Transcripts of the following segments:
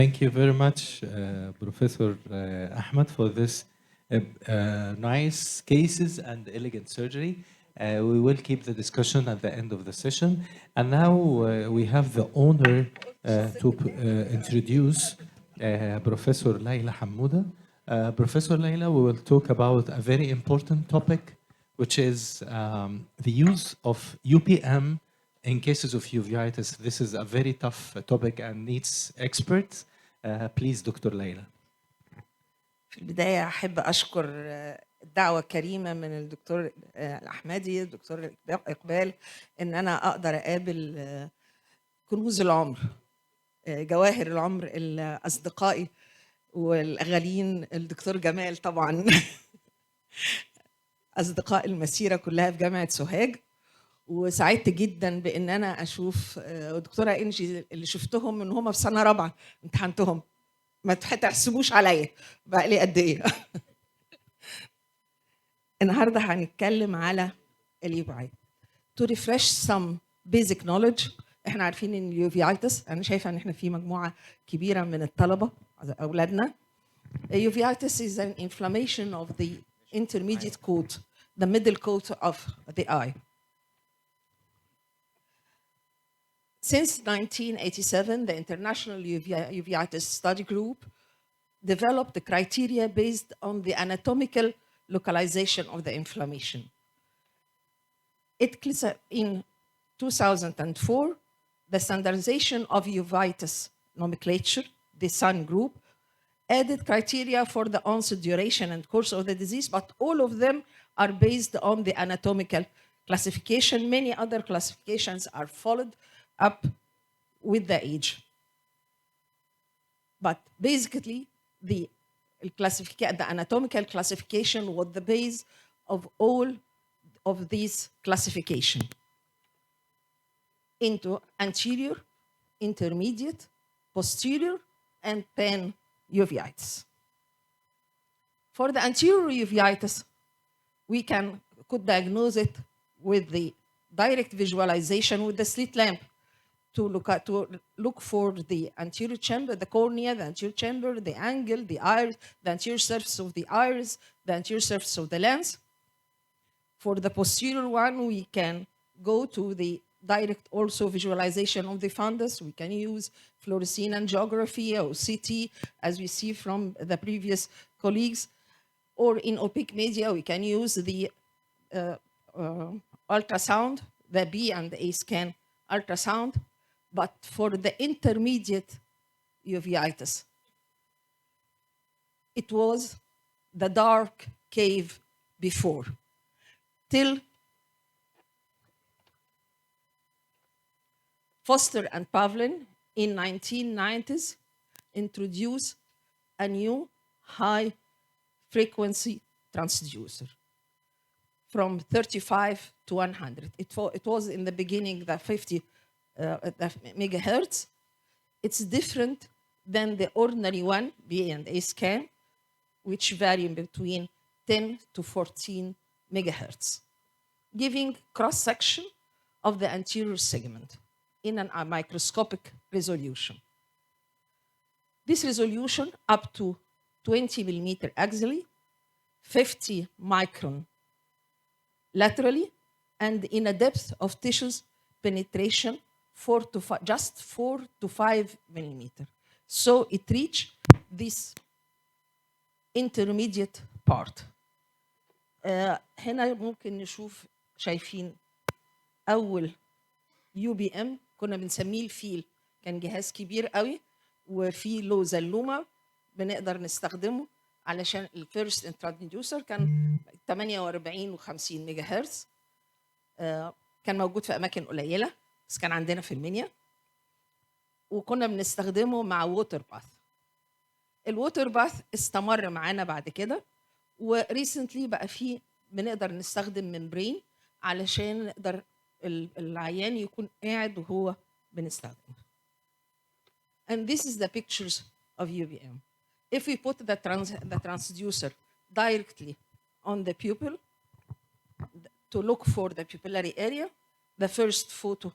Thank you very much, Professor Ahmed, for this nice cases and elegant surgery. We will keep the discussion at the end of the session. And now we have the honor to introduce Professor Laila Hamouda. Professor Laila, we will talk about a very important topic, which is the use of UPM in cases of uveitis. This is a very tough topic and needs experts. Please, Dr. Laila. في البداية أحب أشكر الدعوة الكريمة من الدكتور الأحمدي الدكتور إقبال إن أنا أقدر أقابل كنوز العمر جواهر العمر أصدقائي والأغالين الدكتور جمال طبعا أصدقاء المسيرة كلها في جامعة سوهاج وسعدت جدا بإن أنا أشوف الدكتورة إنجي اللي شفتهم من هم في سنة رابعة امتحنتهم ما تحسبوش عليا بقى لي قد ايه النهارده هنتكلم على اليوفيتس to refresh some basic knowledge. احنا عارفين ان اليوفيتس انا شايفه ان احنا في مجموعه كبيره من الطلبه اولادنا. Uveitis is an inflammation of the intermediate coat, the middle coat of the eye. Since 1987, the International Uveitis Study Group developed the criteria based on the anatomical localization of the inflammation. In 2004, the standardization of uveitis nomenclature, the SUN group, added criteria for the onset, duration, and course of the disease, but all of them are based on the anatomical classification. Many other classifications are followed up with the age. But basically, the anatomical classification was the base of all of these classification into anterior, intermediate, posterior, and pan-uveitis. For the anterior uveitis, we could diagnose it with the direct visualization with the slit lamp to look for the anterior chamber, the cornea, the anterior chamber, the angle, the iris, the anterior surface of the iris, the anterior surface of the lens. For the posterior one, we can go to the direct also visualization of the fundus. We can use fluorescein angiography or CT, as we see from the previous colleagues. Or in opaque media, we can use the ultrasound, the B and A scan ultrasound. But for the intermediate uveitis, it was the dark cave before. Till Foster and Pavlin in 1990s introduced a new high frequency transducer from 35 to 100. It was in the beginning the 50 megahertz. It's different than the ordinary one, B and A scan, which vary between 10 to 14 megahertz, giving cross-section of the anterior segment in a microscopic resolution. This resolution up to 20 millimeter axially, 50 micron laterally, and in a depth of tissues penetration just 4 to 5 millimeter. So it reached this intermediate part. هنا ممكن نشوف شايفين أول UBM كنا بنسميه الفيل، كان جهاز كبير قوي وفيه له زلومة بنقدر نستخدمه علشان الفيرست انتراديوسر كان 48 و50 ميجا هرتز. كان موجود في أماكن قليلة بس كان عندنا في المنيا وكنا بنستخدمه مع ووتر باث. الووتر باث استمر معانا بعد كده وريسنتلي بقى فيه بنقدر نستخدم ممبرين علشان نقدر العيان يكون قاعد وهو بنستخدمه. And this is the pictures of UBM. If we put the transducer directly on the pupil to look for the pupillary area, the first photo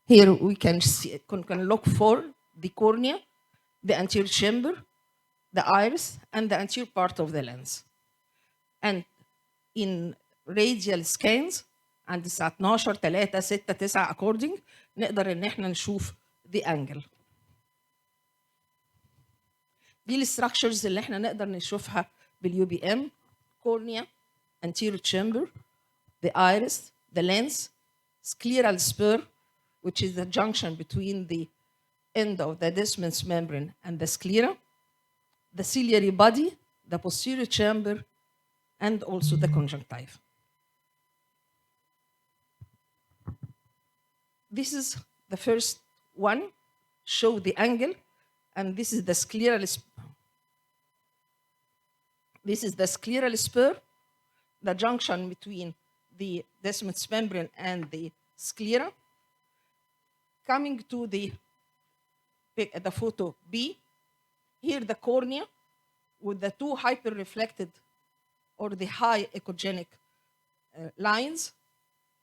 Here we can see, can look for the cornea, the anterior chamber, the iris, and the anterior part of the lens. And in radial scans عند الساعة 12 3 6 9 according نقدر ان احنا نشوف the angle. دي الستراكشرز اللي احنا نقدر نشوفها باليو بي ام: cornea, anterior chamber, the iris, the lens, scleral spur, which is the junction between the end of the descendens membrane and the sclera, the ciliary body, the posterior chamber, and also the conjunctiva. This is the first one, show the angle, and this is the scleral spur, the junction between the descendens membrane and the sclera. Coming to the photo B, here the cornea with the two hyper-reflected or the high echogenic lines.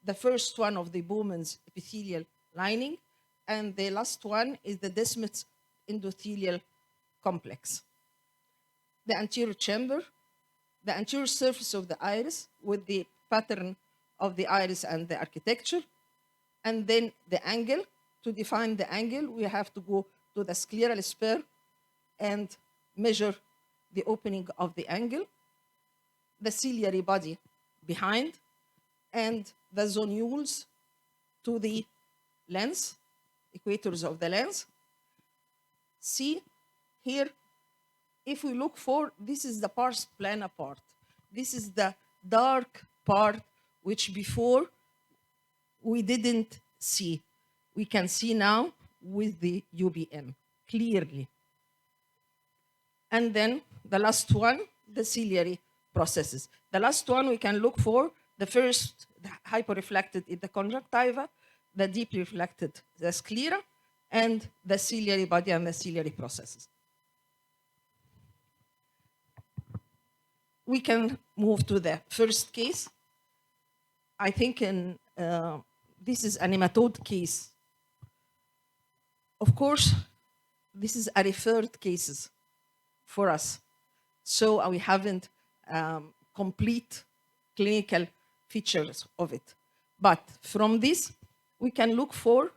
The first one of the Bowman's epithelial lining, and the last one is the descemet endothelial complex. The anterior chamber, the anterior surface of the iris with the pattern of the iris and the architecture, and then the angle. To define the angle, we have to go to the scleral spur and measure the opening of the angle, the ciliary body behind, and the zonules to the lens, equators of the lens. See here, if we look for, this is the pars plana part. This is the dark part which before we didn't see. We can see now with the UBM clearly. And then the last one, the ciliary processes. The last one we can look for, the first, the hyperreflected in the conjunctiva, the deeply reflected, the sclera, and the ciliary body and the ciliary processes. We can move to the first case. I think this is a nematode case. Of course, this is a referred cases for us. So we haven't complete clinical features of it. But from this, we can look for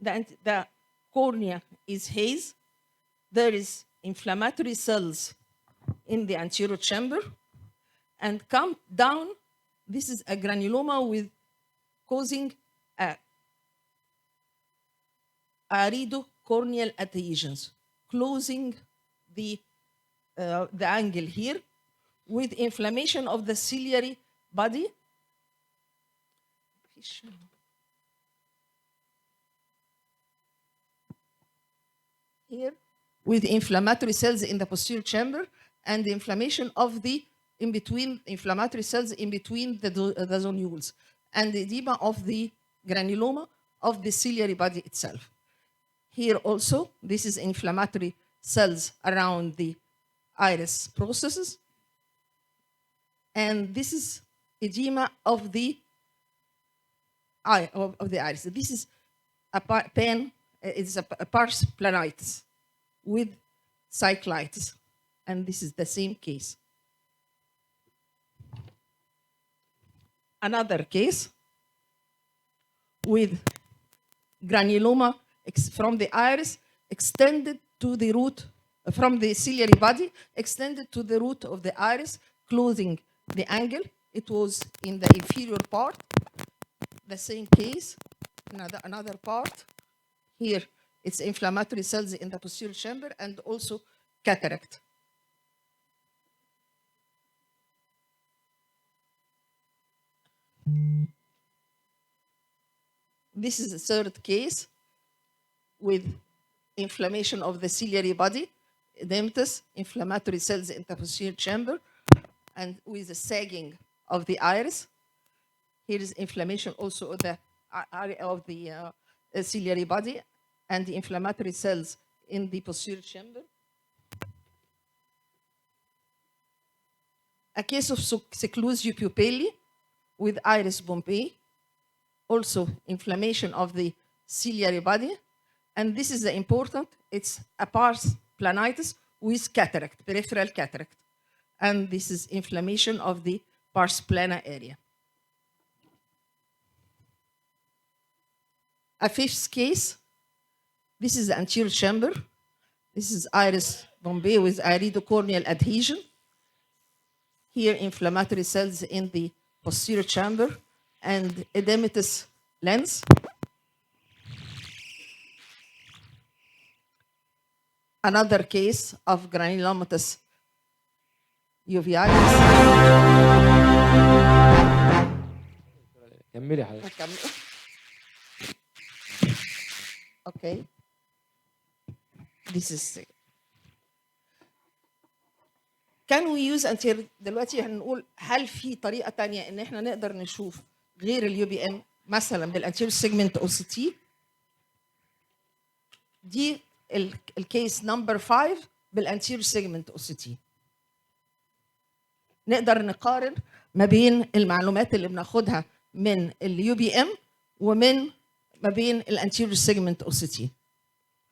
the cornea is haze. There is inflammatory cells in the anterior chamber, and come down. This is a granuloma with causing iridocorneal adhesions, closing the angle here with inflammation of the ciliary body. Here, with inflammatory cells in the posterior chamber and the inflammation of the inflammatory cells in between the zonules, and the edema of the granuloma of the ciliary body itself. Here also, this is inflammatory cells around the iris processes, and this is edema of the eye of the iris. This is a it's a pars planitis with cyclitis, and this is the same case. Another case with granuloma from the iris extended to the root, from the ciliary body, extended to the root of the iris, closing the angle. It was in the inferior part. The same case, another part. Here, it's inflammatory cells in the posterior chamber and also cataract. This is the third case with inflammation of the ciliary body, edematous inflammatory cells in the posterior chamber, and with the sagging of the iris. Here is inflammation also of the ciliary body and the inflammatory cells in the posterior chamber. A case of seclusio pupilli with iris Bombay, also inflammation of the ciliary body. And this is the important, it's a pars planitis with cataract, peripheral cataract. And this is inflammation of the pars plana area. A fifth case, this is the anterior chamber. This is iris Bombay with iridocorneal adhesion. Here, inflammatory cells in the posterior chamber and edematous lens. Another case of granulomatous uveitis. كملي حضرتك. Okay. This is. Can we use anterior دلوقتي هنقول هل في طريقة تانية إن إحنا نقدر نشوف غير اليو بي ام مثلا بالانتيريور سيجمنت او سي تي؟ دي الكيس نمبر 5 بالانتيريور سيجمنت او سي تي. نقدر نقارن ما بين المعلومات اللي بناخدها من اليو بي ام ومن ما بين الانتيريور سيجمنت او سي تي.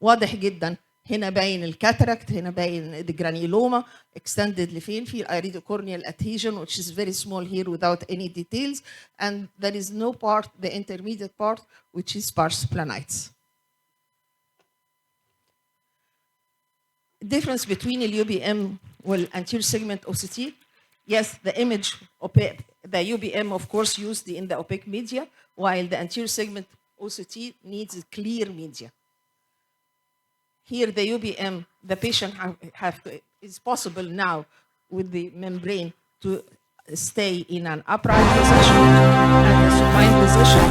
واضح جدا هنا باين الكاتراكت، هنا باين الجرانيلوما extended لفين في iridocorneal adhesion which is very small here without any details, and there is no part, the intermediate part, which is pars planitis. Difference between the UBM and anterior segment OCT. Yes, the image opaque, the UBM of course used in the opaque media, while the anterior segment OCT needs clear media. Here, the UBM, the patient is possible now with the membrane to stay in an upright position and a supine position,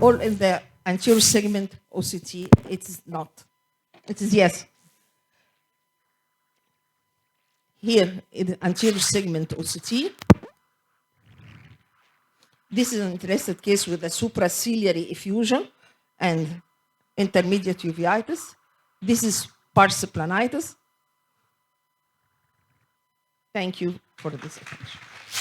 or in the anterior segment OCT, it is not. It is yes. Here, in the anterior segment OCT, this is an interested case with a supraciliary effusion and intermediate uveitis. This is pars planitis. Thank you for this attention.